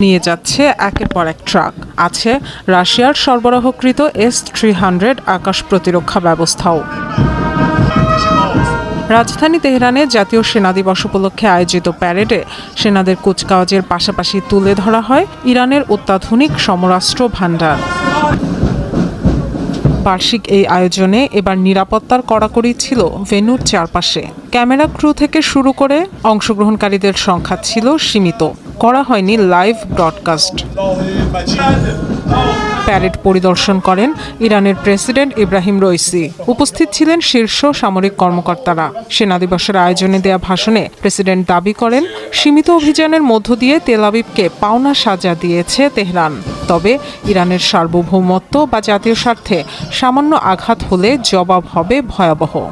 নিয়ে যাচ্ছে একের পর এক ট্রাক। আছে রাশিয়ার সরবরাহকৃত S-300 আকাশ প্রতিরক্ষা ব্যবস্থাও। রাজধানী তেহরানে জাতীয় সেনা দিবস উপলক্ষে আয়োজিত প্যারেডে সেনাদের কুচকাওয়াজের পাশাপাশি তুলে ধরা হয় ইরানের অত্যাধুনিক সমরাস্ত্র ভান্ডার। বার্ষিক এই আয়োজনে এবার নিরাপত্তার কড়াকড়ি ছিল ভেন্যুর চারপাশে। ক্যামেরা ক্রু থেকে শুরু করে অংশগ্রহণকারীদের সংখ্যা ছিল সীমিত, করা হয়নি লাইভ ব্রডকাস্ট। প্যারেড পরিদর্শন করেন ইরানের প্রেসিডেন্ট ইব্রাহিম রইসি। উপস্থিত ছিলেন শীর্ষ সামরিক কর্মকর্তারা। সেনা দিবসের আয়োজনে দেয়া ভাষণে প্রেসিডেন্ট দাবি করেন, সীমিত অভিযানের মধ্য দিয়ে তেল আবিবকে পাওনা সাজা দিয়েছে তেহরান। তবে ইরানের সার্বভৌমত্ব বা জাতীয় স্বার্থে সামান্য আঘাত হলে জবাব হবে ভয়াবহ।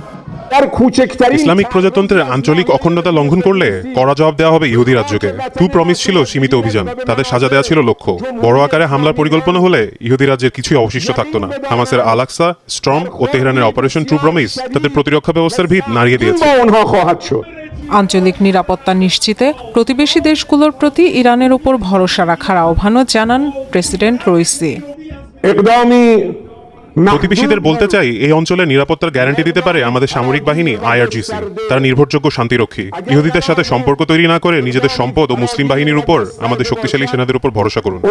ইসলামিক প্রজাতন্ত্রের আঞ্চলিক অখণ্ডতা লঙ্ঘন করলে কড়া জবাব দেওয়া হবে ইহুদি রাজ্যকে। ট্রু প্রমিস ছিল সীমিত অভিযান, তাদের সাজা দেওয়া ছিল লক্ষ্য। বড় আকারে হামলার পরিকল্পনা হলে ইহুদি রাজ্যের কিছুই অবশিষ্ট থাকতো না। হামাসের আল-আকসা, স্টর্ম ও তেহরানের অপারেশন ট্রু প্রমিস তাদের প্রতিরক্ষা ব্যবস্থার ভিত নাড়িয়ে দিয়েছে। আঞ্চলিক নিরাপত্তা নিশ্চিতে প্রতিবেশী দেশগুলোর প্রতি ইরানের উপর ভরসা রাখার আহ্বানও জানান প্রেসিডেন্ট রইসি। প্রতিবেশীদের বলতে চাই, এই অঞ্চলে নিরাপত্তার গ্যারান্টি দিতে পারে আমাদের সামরিক বাহিনী IRGC। তারা নির্ভরযোগ্য শান্তিরক্ষী। ইহুদিদের সাথে সম্পর্ক তৈরি না করে নিজেদের সম্পদ ও মুসলিম বাহিনীর উপর আমাদের শক্তিশালী সেনাদের উপর ভরসা করুন।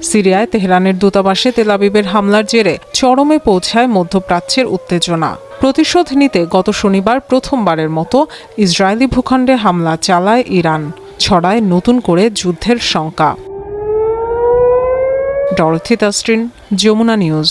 সিরিয়ায় তেহরানের দূতাবাসে তেল আবিবের হামলার জেরে চরমে পৌঁছায় মধ্যপ্রাচ্যের উত্তেজনা। প্রতিশোধ নিতে গত শনিবার প্রথমবারের মতো ইসরায়েলি ভূখণ্ডে হামলা চালায় ইরান। ছড়ায় নতুন করে যুদ্ধের শঙ্কা। Dorothy Tasrin, Jamuna news.